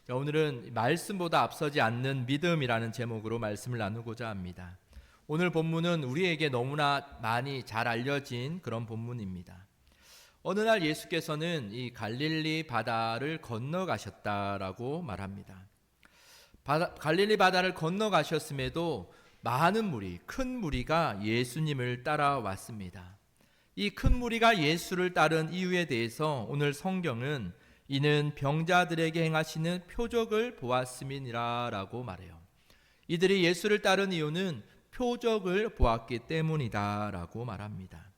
자, 오늘은 말씀보다 앞서지 않는 믿음이라는 제목으로 말씀을 나누고자 합니다. 오늘 본문은 우리에게 너무나 많이 잘 알려진 그런 본문입니다. 어느 날 예수께서는 이 갈릴리 바다를 건너가셨다라고 말합니다. 갈릴리 바다를 건너가셨음에도 많은 무리, 큰 무리가 예수님을 따라왔습니다. 이 큰 무리가 예수를 따른 이유에 대해서 오늘 성경은 이는 병자들에게 행하시는 표적을 보았음이니라 라고 말해요. 이들이 예수를 따른 이유는 표적을 보았기 때문이다 라고 말합니다.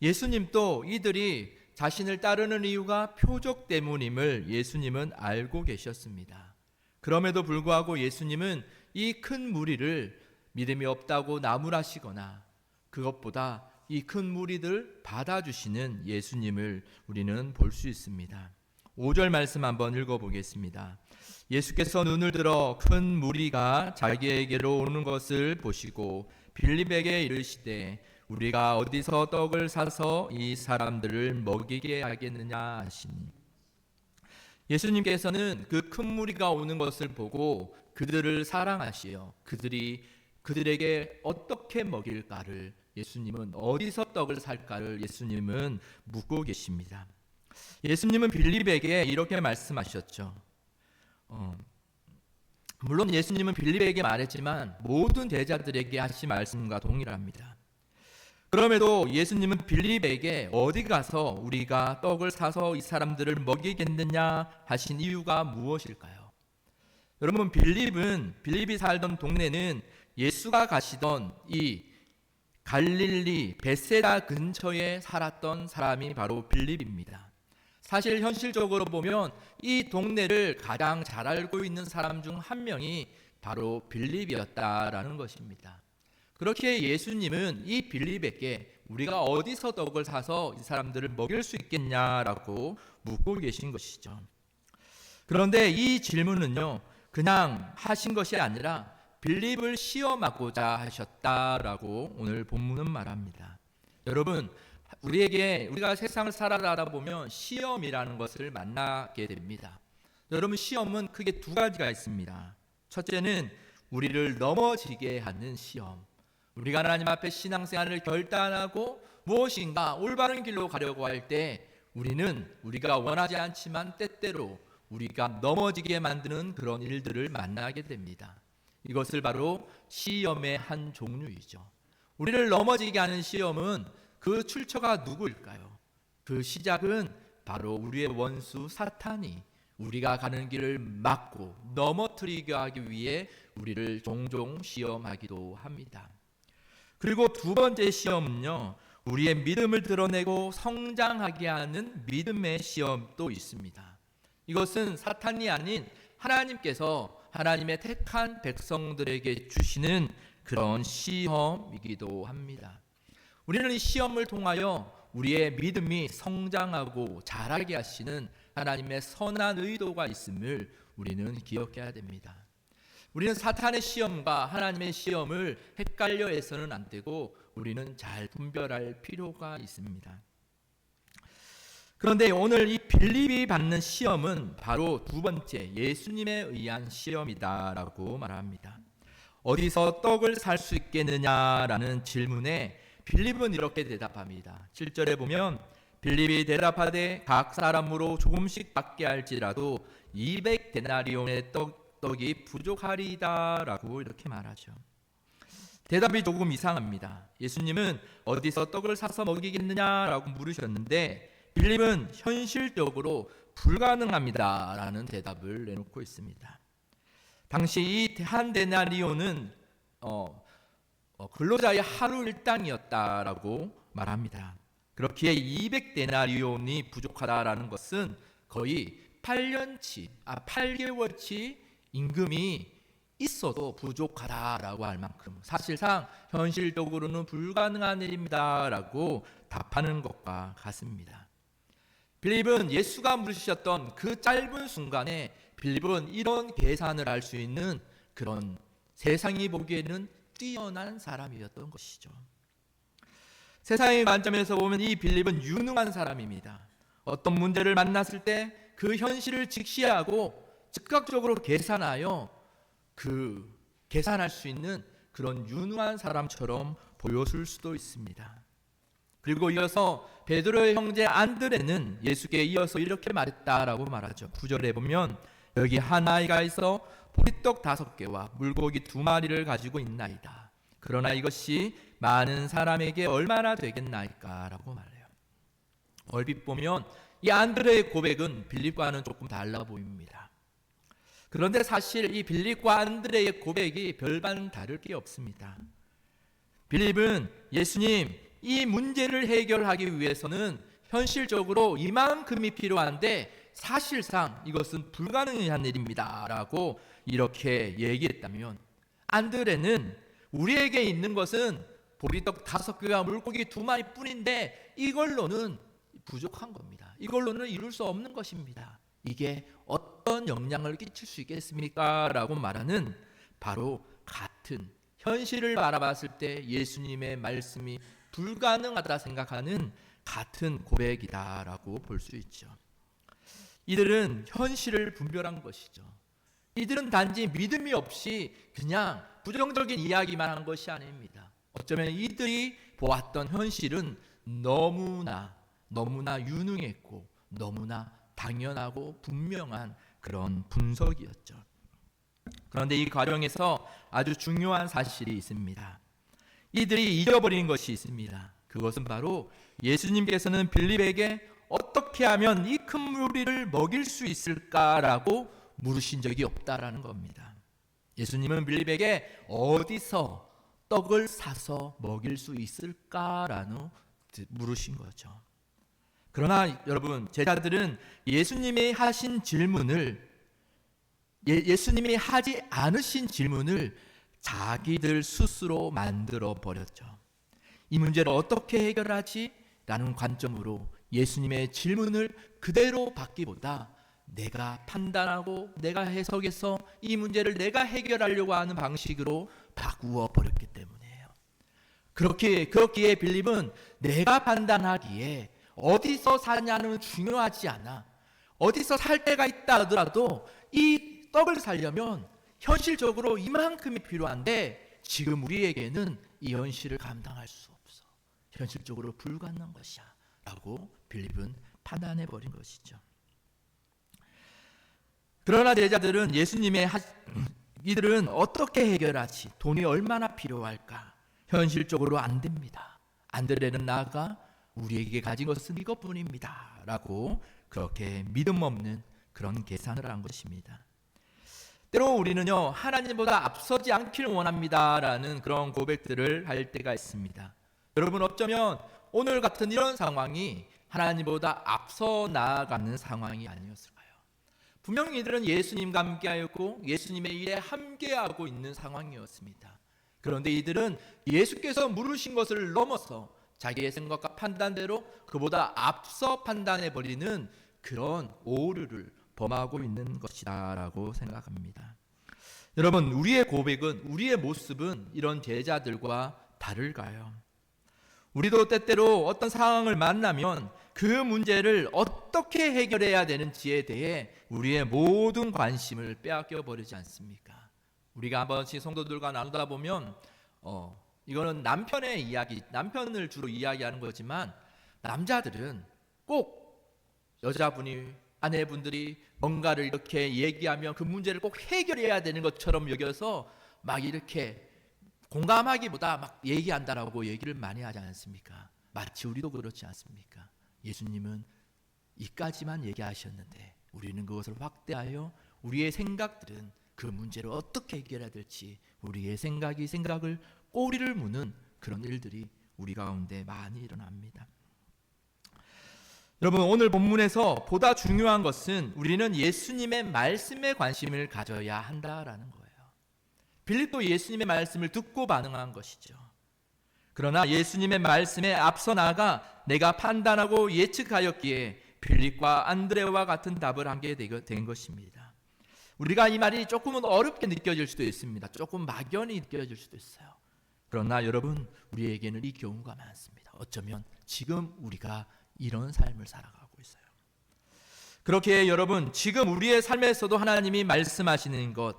예수님도 이들이 자신을 따르는 이유가 표적 때문임을 예수님은 알고 계셨습니다. 그럼에도 불구하고 예수님은 이 큰 무리를 믿음이 없다고 나무라시거나 그것보다 이 큰 무리들 받아주시는 예수님을 우리는 볼 수 있습니다. 5절 말씀 한번 읽어보겠습니다. 예수께서 눈을 들어 큰 무리가 자기에게로 오는 것을 보시고 빌립에게 이르시되 우리가 어디서 떡을 사서 이 사람들을 먹이게 하겠느냐 하시니, 예수님께서는 그 큰 무리가 오는 것을 보고 그들을 사랑하시어 그들에게 어떻게 먹일까를 예수님은 어디서 떡을 살까를 예수님은 묻고 계십니다. 예수님은 빌립에게 이렇게 말씀하셨죠. 물론 예수님은 빌립에게 말했지만 모든 제자들에게 하신 말씀과 동일합니다. 그럼에도 예수님은 빌립에게 어디 가서 우리가 떡을 사서 이 사람들을 먹이겠느냐 하신 이유가 무엇일까요? 여러분, 빌립이 살던 동네는 예수가 가시던 이 갈릴리 베세다 근처에 살았던 사람이 바로 빌립입니다. 사실 현실적으로 보면 이 동네를 가장 잘 알고 있는 사람 중 한 명이 바로 빌립이었다라는 것입니다. 그렇게 예수님은 이 빌립에게 우리가 어디서 떡을 사서 이 사람들을 먹일 수 있겠냐라고 묻고 계신 것이죠. 그런데 이 질문은요, 그냥 하신 것이 아니라 빌립을 시험하고자 하셨다라고 오늘 본문은 말합니다. 여러분, 우리가 세상을 살아가다 보면 시험이라는 것을 만나게 됩니다. 여러분, 시험은 크게 두 가지가 있습니다. 첫째는 우리를 넘어지게 하는 시험. 우리가 하나님 앞에 신앙생활을 결단하고 무엇인가 올바른 길로 가려고 할 때 우리가 원하지 않지만 때때로 우리가 넘어지게 만드는 그런 일들을 만나게 됩니다. 이것을 바로 시험의 한 종류이죠. 우리를 넘어지게 하는 시험은 그 출처가 누구일까요? 그 시작은 바로 우리의 원수 사탄이 우리가 가는 길을 막고 넘어뜨리게 하기 위해 우리를 종종 시험하기도 합니다. 그리고 두 번째 시험은요, 우리의 믿음을 드러내고 성장하게 하는 믿음의 시험도 있습니다. 이것은 사탄이 아닌 하나님께서 하나님의 택한 백성들에게 주시는 그런 시험이기도 합니다. 우리는 이 시험을 통하여 우리의 믿음이 성장하고 자라게 하시는 하나님의 선한 의도가 있음을 우리는 기억해야 됩니다. 우리는 사탄의 시험과 하나님의 시험을 헷갈려 해서는 안 되고 우리는 잘 분별할 필요가 있습니다. 그런데 오늘 이 빌립이 받는 시험은 바로 두 번째 예수님에 의한 시험이다라고 말합니다. 어디서 떡을 살 수 있겠느냐라는 질문에 빌립은 이렇게 대답합니다. 7절에 보면 빌립이 대답하되 각 사람으로 조금씩 받게 할지라도 200데나리온의 떡이 부족하리이다 라고 이렇게 말하죠. 대답이 조금 이상합니다. 예수님은 어디서 떡을 사서 먹이겠느냐라고 물으셨는데 빌립은 현실적으로 불가능합니다 라는 대답을 내놓고 있습니다. 당시 이 한 데나리온은 근로자의 하루 일당이었다라고 말합니다. 그렇기에 200데나리온이 부족하다라는 것은 거의 8개월치 임금이 있어도 부족하다라고 할 만큼 사실상 현실적으로는 불가능한 일입니다라고 답하는 것과 같습니다. 빌립은 예수가 물으셨던 그 짧은 순간에 빌립은 이런 계산을 할 수 있는 그런 세상이 보기에는 뛰어난 사람이었던 것이죠. 세상의 관점에서 보면 이 빌립은 유능한 사람입니다. 어떤 문제를 만났을 때 그 현실을 직시하고 즉각적으로 계산하여 계산할 수 있는 그런 유능한 사람처럼 보였을 수도 있습니다. 그리고 이어서 베드로의 형제 안드레는 예수께 이어서 이렇게 말했다라고 말하죠. 9절에 보면 여기 한 아이가 있어 보리떡 5개와 물고기 2마리를 가지고 있나이다. 그러나 이것이 많은 사람에게 얼마나 되겠나이까 라고 말해요. 얼핏 보면 이 안드레의 고백은 빌립과는 조금 달라 보입니다. 그런데 사실 이 빌립과 안드레의 고백이 별반 다를 게 없습니다. 빌립은 예수님, 이 문제를 해결하기 위해서는 현실적으로 이만큼이 필요한데 사실상 이것은 불가능한 일입니다 라고 이렇게 얘기했다면, 안드레는 우리에게 있는 것은 보리떡 5개와 물고기 2마리 뿐인데 이걸로는 부족한 겁니다. 이걸로는 이룰 수 없는 것입니다. 이게 어떤 영향을 끼칠 수 있겠습니까? 라고 말하는, 바로 같은 현실을 바라봤을 때 예수님의 말씀이 불가능하다 생각하는 같은 고백이다라고 볼 수 있죠. 이들은 현실을 분별한 것이죠. 이들은 단지 믿음이 없이 그냥 부정적인 이야기만 한 것이 아닙니다. 어쩌면 이들이 보았던 현실은 너무나 유능했고 너무나 당연하고 분명한 그런 분석이었죠. 그런데 이 과정에서 아주 중요한 사실이 있습니다. 이들이 잊어버린 것이 있습니다. 그것은 바로 예수님께서는 빌립에게 어떻게 하면 이 큰 무리를 먹일 수 있을까라고 물으신 적이 없다라는 겁니다. 예수님은 빌립에게 어디서 떡을 사서 먹일 수 있을까라는 물으신 거죠. 그러나 여러분, 제자들은 예수님이 하신 질문을, 예수님이 하지 않으신 질문을 자기들 스스로 만들어 버렸죠. 이 문제를 어떻게 해결하지? 라는 관점으로 예수님의 질문을 그대로 받기보다 내가 판단하고 내가 해석해서 이 문제를 내가 해결하려고 하는 방식으로 바꾸어 버렸기 때문이에요. 그렇기에 빌립은 내가 판단하기에 어디서 사냐는 중요하지 않아. 어디서 살 데가 있다 하더라도 이 떡을 살려면 현실적으로 이만큼이 필요한데 지금 우리에게는 이 현실을 감당할 수 없어. 현실적으로 불가능한 것이야 라고 빌립은 판단해 버린 것이죠. 그러나 제자들은 이들은 어떻게 해결하지? 돈이 얼마나 필요할까? 현실적으로 안 됩니다. 안드레는 나아가 우리에게 가진 것은 이것뿐입니다 라고 그렇게 믿음 없는 그런 계산을 한 것입니다. 때로 우리는요, 하나님보다 앞서지 않기를 원합니다 라는 그런 고백들을 할 때가 있습니다. 여러분, 어쩌면 오늘 같은 이런 상황이 하나님보다 앞서 나아가는 상황이 아니었을까요? 분명히 이들은 예수님과 함께하였고 예수님의 일에 함께하고 있는 상황이었습니다. 그런데 이들은 예수께서 물으신 것을 넘어서 자기의 생각과 판단대로 그보다 앞서 판단해버리는 그런 오류를 범하고 있는 것이다 라고 생각합니다. 여러분, 우리의 고백은, 우리의 모습은 이런 제자들과 다를까요? 우리도 때때로 어떤 상황을 만나면 그 문제를 어떻게 해결해야 되는지에 대해 우리의 모든 관심을 빼앗겨 버리지 않습니까? 우리가 한 번씩 성도들과 나누다 보면 이거는 남편의 이야기, 남편을 주로 이야기하는 거지만 남자들은 꼭 여자분이, 아내분들이 뭔가를 이렇게 얘기하면 그 문제를 꼭 해결해야 되는 것처럼 여겨서 막 이렇게 공감하기보다 막 얘기한다라고 얘기를 많이 하지 않습니까? 마치 우리도 그렇지 않습니까? 예수님은 이까지만 얘기하셨는데 우리는 그것을 확대하여 우리의 생각들은 그 문제를 어떻게 해결해야 될지 우리의 생각을 꼬리를 무는 그런 일들이 우리 가운데 많이 일어납니다. 여러분, 오늘 본문에서 보다 중요한 것은 우리는 예수님의 말씀에 관심을 가져야 한다라는 거예요. 빌립도 예수님의 말씀을 듣고 반응한 것이죠. 그러나 예수님의 말씀에 앞서 나아가 내가 판단하고 예측하였기에 빌립과 안드레와 같은 답을 하게 된 것입니다. 우리가 이 말이 조금은 어렵게 느껴질 수도 있습니다. 조금 막연히 느껴질 수도 있어요. 그러나 여러분, 우리에게는 이 경우가 많습니다. 어쩌면 지금 우리가 이런 삶을 살아가고 있어요. 그렇게 여러분, 지금 우리의 삶에서도 하나님이 말씀하시는 것,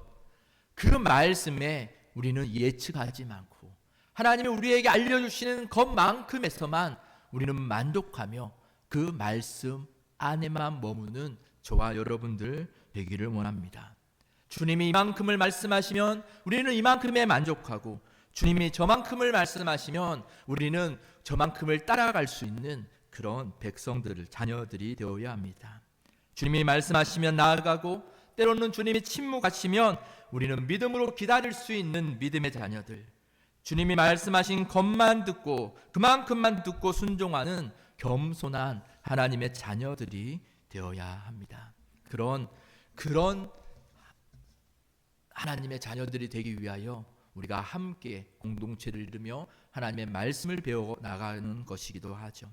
그 말씀에 우리는 예측하지 않고 하나님이 우리에게 알려주시는 것만큼에서만 우리는 만족하며 그 말씀 안에만 머무는 저와 여러분들 되기를 원합니다. 주님이 이만큼을 말씀하시면 우리는 이만큼에 만족하고, 주님이 저만큼을 말씀하시면 우리는 저만큼을 따라갈 수 있는 그런 백성들, 자녀들이 되어야 합니다. 주님이 말씀하시면 나아가고, 때로는 주님이 침묵하시면 우리는 믿음으로 기다릴 수 있는 믿음의 자녀들, 주님이 말씀하신 것만 듣고 그만큼만 듣고 순종하는 겸손한 하나님의 자녀들이 되어야 합니다. 그런 하나님의 자녀들이 되기 위하여 우리가 함께 공동체를 이루며 하나님의 말씀을 배워 나가는 것이기도 하죠.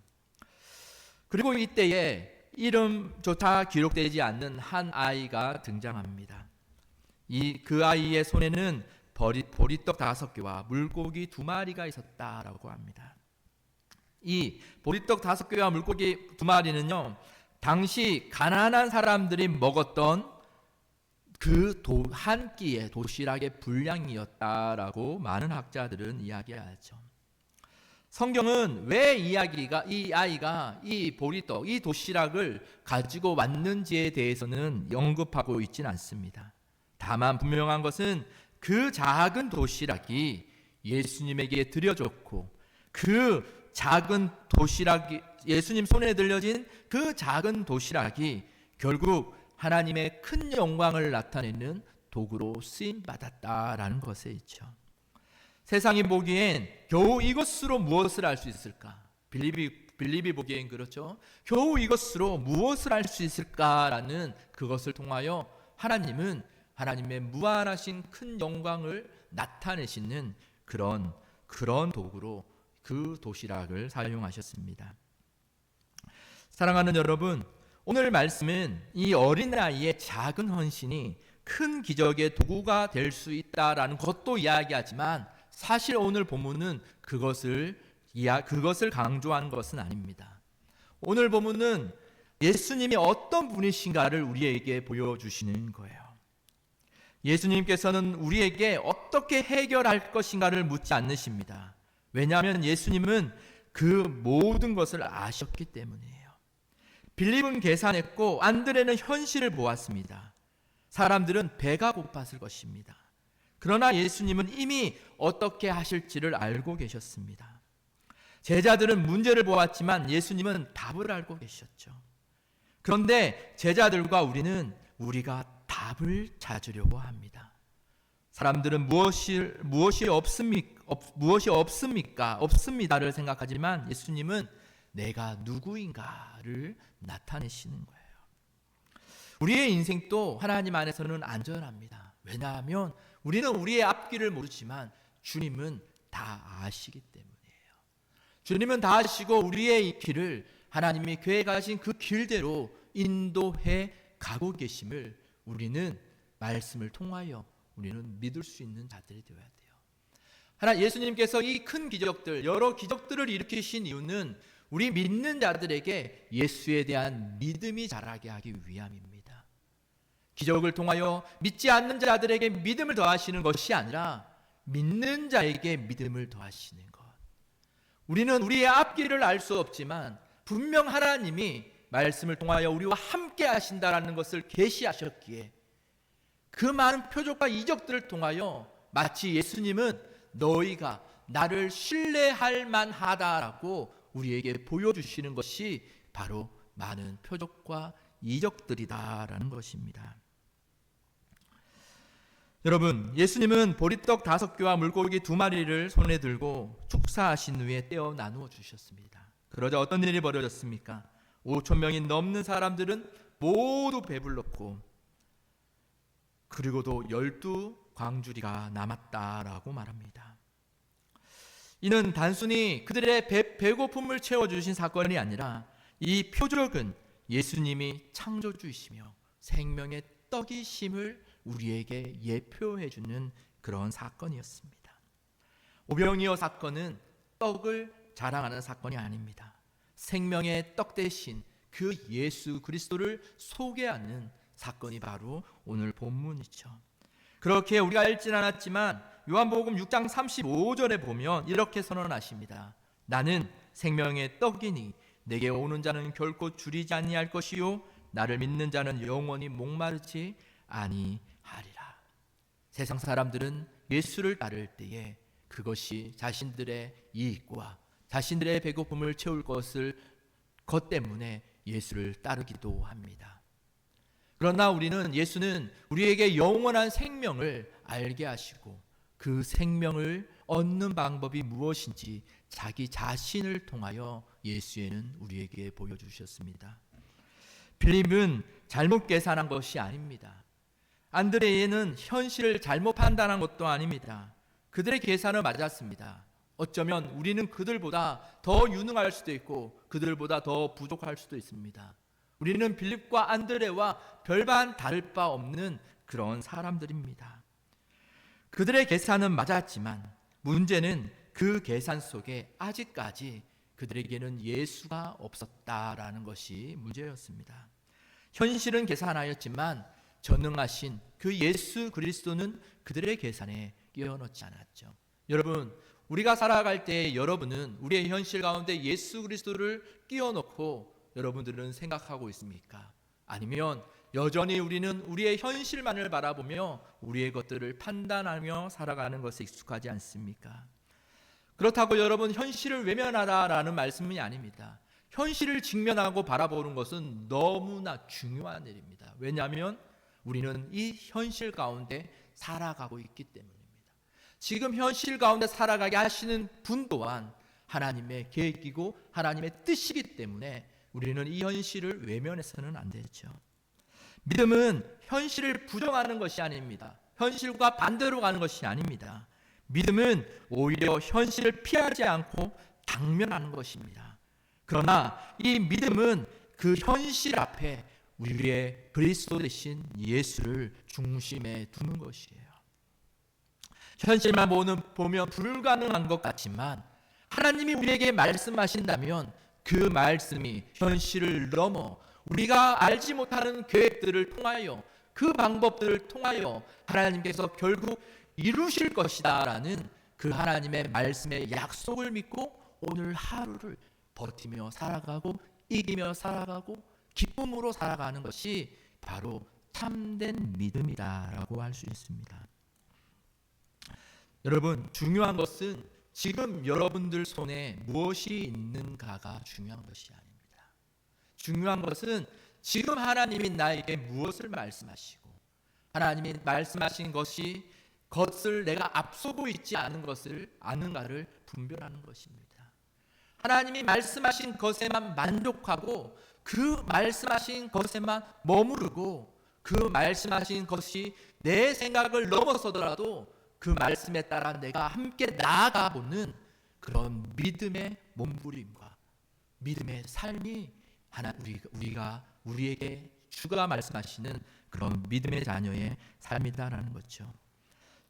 그리고 이때에 이름조차 기록되지 않는 한 아이가 등장합니다. 그 아이의 손에는 보리떡 5개와 물고기 2마리가 있었다라고 합니다. 이 보리떡 5개와 물고기 2마리는요, 당시 가난한 사람들이 먹었던 그 한 끼의 도시락의 분량이었다라고 많은 학자들은 이야기하죠. 성경은 왜 이 아이가 이 보리떡, 이 도시락을 가지고 왔는지에 대해서는 언급하고 있지는 않습니다. 다만 분명한 것은 그 작은 도시락이 예수님에게 드려졌고, 그 작은 도시락이, 예수님 손에 들려진 그 작은 도시락이 결국 하나님의 큰 영광을 나타내는 도구로 쓰임 받았다라는 것에 있죠. 세상이 보기엔 겨우 이것으로 무엇을 할 수 있을까? 빌립이 보기엔 그렇죠. 겨우 이것으로 무엇을 할 수 있을까라는 그것을 통하여 하나님은 하나님의 무한하신 큰 영광을 나타내시는 그런 도구로 그 도시락을 사용하셨습니다. 사랑하는 여러분, 오늘 말씀은 이 어린아이의 작은 헌신이 큰 기적의 도구가 될 수 있다라는 것도 이야기하지만, 사실 오늘 본문은 그것을 강조한 것은 아닙니다. 오늘 본문은 예수님이 어떤 분이신가를 우리에게 보여주시는 거예요. 예수님께서는 우리에게 어떻게 해결할 것인가를 묻지 않으십니다. 왜냐하면 예수님은 그 모든 것을 아셨기 때문이에요. 빌립은 계산했고 안드레는 현실을 보았습니다. 사람들은 배가 고팠을 것입니다. 그러나 예수님은 이미 어떻게 하실지를 알고 계셨습니다. 제자들은 문제를 보았지만 예수님은 답을 알고 계셨죠. 그런데 제자들과 우리가 답을 찾으려고 합니다. 사람들은 무엇이 없습니까? 없습니다를 생각하지만 예수님은 내가 누구인가를 나타내시는 거예요. 우리의 인생도 하나님 안에서는 안전합니다. 왜냐하면 우리는 우리의 앞길을 모르지만 주님은 다 아시기 때문이에요. 주님은 다 아시고 우리의 길을 하나님이 계획하신 그 길대로 인도해 가고 계심을 우리는 말씀을 통하여 우리는 믿을 수 있는 자들이 되어야 돼요. 예수님께서 이 큰 기적들, 여러 기적들을 일으키신 이유는 우리 믿는 자들에게 예수에 대한 믿음이 자라게 하기 위함입니다. 기적을 통하여 믿지 않는 자들에게 믿음을 더하시는 것이 아니라 믿는 자에게 믿음을 더하시는 것. 우리는 우리의 앞길을 알 수 없지만 분명 하나님이 말씀을 통하여 우리와 함께 하신다라는 것을 계시하셨기에 그 많은 표적과 이적들을 통하여 마치 예수님은 너희가 나를 신뢰할 만하다라고 우리에게 보여주시는 것이 바로 많은 표적과 이적들이다라는 것입니다. 여러분, 예수님은 보리떡 5개와 물고기 2마리를 손에 들고 축사하신 후에 떼어 나누어 주셨습니다. 그러자 어떤 일이 벌어졌습니까? 5,000명이 넘는 사람들은 모두 배불렀고, 그리고도 12광주리가 남았다라고 말합니다. 이는 단순히 그들의 배고픔을 채워주신 사건이 아니라 이 표적은 예수님이 창조주이시며 생명의 떡이심을 우리에게 예표해주는 그런 사건이었습니다. 오병이어 사건은 떡을 자랑하는 사건이 아닙니다. 생명의 떡 대신 그 예수 그리스도를 소개하는 사건이 바로 오늘 본문이죠. 그렇게 우리가 읽진 않았지만 요한복음 6장 35절에 보면 이렇게 선언하십니다. 나는 생명의 떡이니 내게 오는 자는 결코 줄이지 아니할 것이요 나를 믿는 자는 영원히 목마르지 아니하리라. 세상 사람들은 예수를 따를 때에 그것이 자신들의 이익과 자신들의 배고픔을 채울 것 때문에 예수를 따르기도 합니다. 그러나 예수는 우리에게 영원한 생명을 알게 하시고 그 생명을 얻는 방법이 무엇인지 자기 자신을 통하여 예수에는 우리에게 보여주셨습니다. 빌립은 잘못 계산한 것이 아닙니다. 안드레에는 현실을 잘못 판단한 것도 아닙니다. 그들의 계산은 맞았습니다. 어쩌면 우리는 그들보다 더 유능할 수도 있고 그들보다 더 부족할 수도 있습니다. 우리는 빌립과 안드레와 별반 다를 바 없는 그런 사람들입니다. 그들의 계산은 맞았지만 문제는 그 계산 속에 아직까지 그들에게는 예수가 없었다라는 것이 문제였습니다. 현실은 계산하였지만 전능하신 그 예수 그리스도는 그들의 계산에 끼워넣지 않았죠. 여러분, 우리가 살아갈 때 여러분은 우리의 현실 가운데 예수 그리스도를 끼워넣고 여러분들은 생각하고 있습니까? 아니면 여전히 우리는 우리의 현실만을 바라보며 우리의 것들을 판단하며 살아가는 것에 익숙하지 않습니까? 그렇다고 여러분 현실을 외면하라라는 말씀이 아닙니다. 현실을 직면하고 바라보는 것은 너무나 중요한 일입니다. 왜냐하면 우리는 이 현실 가운데 살아가고 있기 때문입니다. 지금 현실 가운데 살아가게 하시는 분 또한 하나님의 계획이고 하나님의 뜻이기 때문에 우리는 이 현실을 외면해서는 안 되죠. 믿음은 현실을 부정하는 것이 아닙니다. 현실과 반대로 가는 것이 아닙니다. 믿음은 오히려 현실을 피하지 않고 당면하는 것입니다. 그러나 이 믿음은 그 현실 앞에 우리의 그리스도 되신 예수를 중심에 두는 것이에요. 현실만 보면 불가능한 것 같지만 하나님이 우리에게 말씀하신다면 그 말씀이 현실을 넘어 우리가 알지 못하는 계획들을 통하여 그 방법들을 통하여 하나님께서 결국 이루실 것이다 라는 그 하나님의 말씀의 약속을 믿고 오늘 하루를 버티며 살아가고 이기며 살아가고 기쁨으로 살아가는 것이 바로 참된 믿음이다라고 할 수 있습니다. 여러분, 중요한 것은 지금 여러분들 손에 무엇이 있는가가 중요한 것이 아닙니다. 중요한 것은 지금 하나님이 나에게 무엇을 말씀하시고 하나님이 말씀하신 것을 내가 앞서고 있지 않은 것을 아는가를 분별하는 것입니다. 하나님이 말씀하신 것에만 만족하고 그 말씀하신 것에만 머무르고 그 말씀하신 것이 내 생각을 넘어서더라도 그 말씀에 따라 내가 함께 나아가보는 그런 믿음의 몸부림과 믿음의 삶이 우리에게 주가 말씀하시는 그런 믿음의 자녀의 삶이다라는 거죠.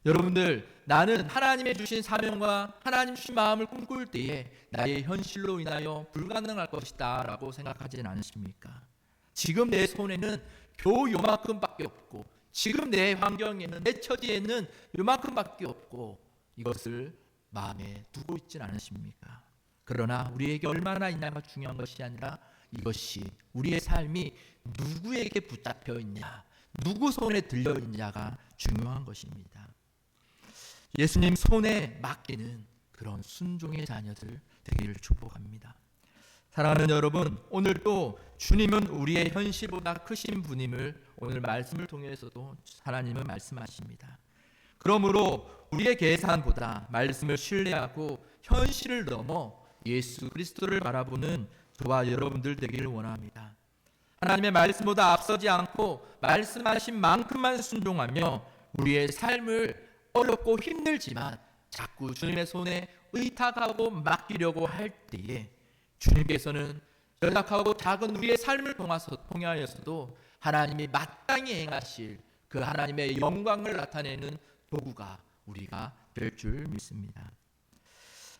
여러분들, 나는 하나님의 주신 사명과 하나님 주신 마음을 꿈꿀 때에 나의 현실로 인하여 불가능할 것이다 라고 생각하지는 않으십니까? 지금 내 손에는 겨우 요만큼밖에 없고 지금 내 환경에는 내 처지에는 요만큼밖에 없고 이것을 마음에 두고 있지는 않으십니까? 그러나 우리에게 얼마나 있냐가 중요한 것이 아니라 이것이 우리의 삶이 누구에게 붙잡혀 있냐, 누구 손에 들려 있냐가 중요한 것입니다. 예수님 손에 맡기는 그런 순종의 자녀들 되기를 축복합니다. 사랑하는 여러분, 오늘 또 주님은 우리의 현실보다 크신 분임을 오늘 말씀을 통해서도 하나님은 말씀하십니다. 그러므로 우리의 계산보다 말씀을 신뢰하고 현실을 넘어 예수 그리스도를 바라보는 저와 여러분들 되기를 원합니다. 하나님의 말씀보다 앞서지 않고 말씀하신 만큼만 순종하며 우리의 삶을 어렵고 힘들지만 자꾸 주님의 손에 의탁하고 맡기려고 할 때에 주님께서는 연약하고 작은 우리의 삶을 통하여서도 하나님이 마땅히 행하실 그 하나님의 영광을 나타내는 도구가 우리가 될 줄 믿습니다.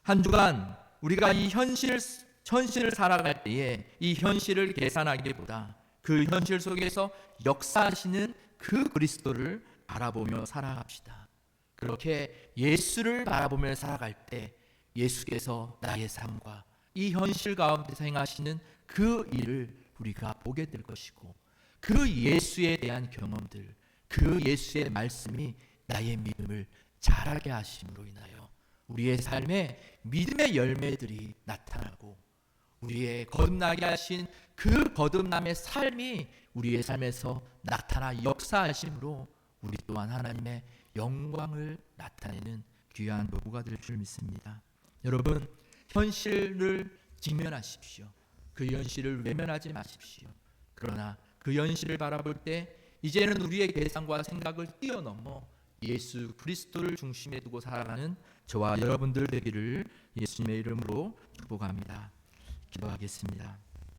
한 주간 우리가 이 현실 현실을 살아갈 때에 이 현실을 계산하기보다 그 현실 속에서 역사하시는 그 그리스도를 바라보며 살아갑시다. 그렇게 예수를 바라보며 살아갈 때 예수께서 나의 삶과 이 현실 가운데서 행하시는 그 일을 우리가 보게 될 것이고, 그 예수에 대한 경험들, 그 예수의 말씀이 나의 믿음을 자라게 하심으로 인하여 우리의 삶에 믿음의 열매들이 나타나고, 우리의 거듭나게 하신 그 거듭남의 삶이 우리의 삶에서 나타나 역사하심으로 우리 또한 하나님의 영광을 나타내는 귀한 노구가 될 줄 믿습니다. 여러분, 현실을 직면하십시오. 그 현실을 외면하지 마십시오. 그러나 그 현실을 바라볼 때 이제는 우리의 계산과 생각을 뛰어넘어 예수 그리스도를 중심에 두고 살아가는 저와 여러분들 되기를 예수님의 이름으로 축복합니다. 기도하겠습니다.